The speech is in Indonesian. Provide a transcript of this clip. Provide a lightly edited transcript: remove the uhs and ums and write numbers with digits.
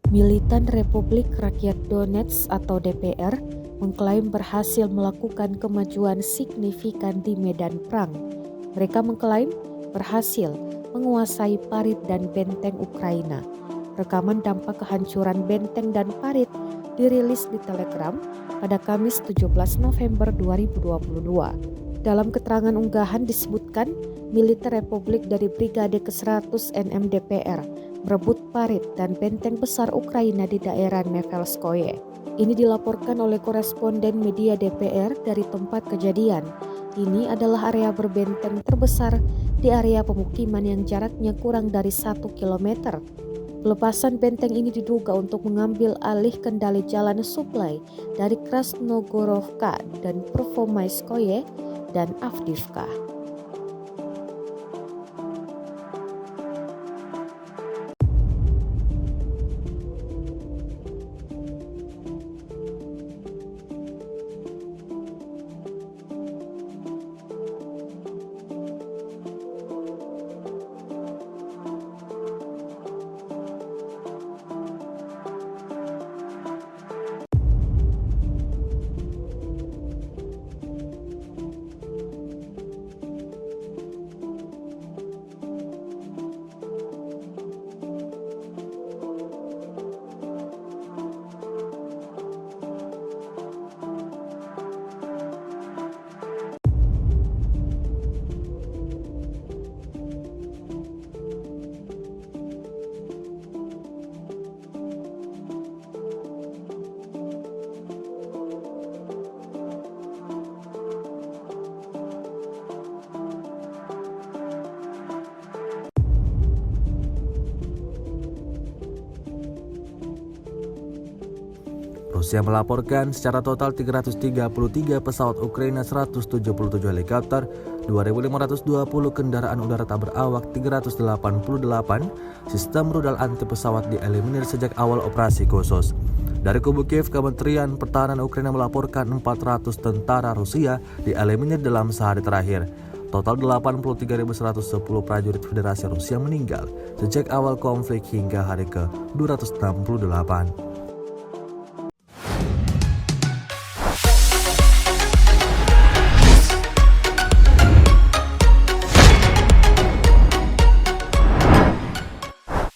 Militan Republik Rakyat Donetsk atau DPR mengklaim berhasil melakukan kemajuan signifikan di medan perang. Mereka mengklaim berhasil menguasai parit dan benteng Ukraina. Rekaman dampak kehancuran benteng dan parit dirilis di Telegram pada Kamis 17 November 2022. Dalam keterangan unggahan disebutkan, militer Republik dari Brigade ke-100 NM DPR merebut parit dan benteng besar Ukraina di daerah Nevelskoye. Ini dilaporkan oleh koresponden media DPR dari tempat kejadian. Ini adalah area berbenteng terbesar di area pemukiman yang jaraknya kurang dari 1 km. Pelepasan benteng ini diduga untuk mengambil alih kendali jalan suplai dari Krasnogorovka dan Pervomaiskoye dan Avdiivka. Rusia melaporkan secara total 333 pesawat Ukraina, 177 helikopter, 2.520 kendaraan udara tak berawak, 388 sistem rudal anti pesawat dieliminir sejak awal operasi khusus. Dari kubu Kiev, Kementerian Pertahanan Ukraina melaporkan 400 tentara Rusia dieliminir dalam sehari terakhir. Total 83.110 prajurit Federasi Rusia meninggal sejak awal konflik hingga hari ke-268.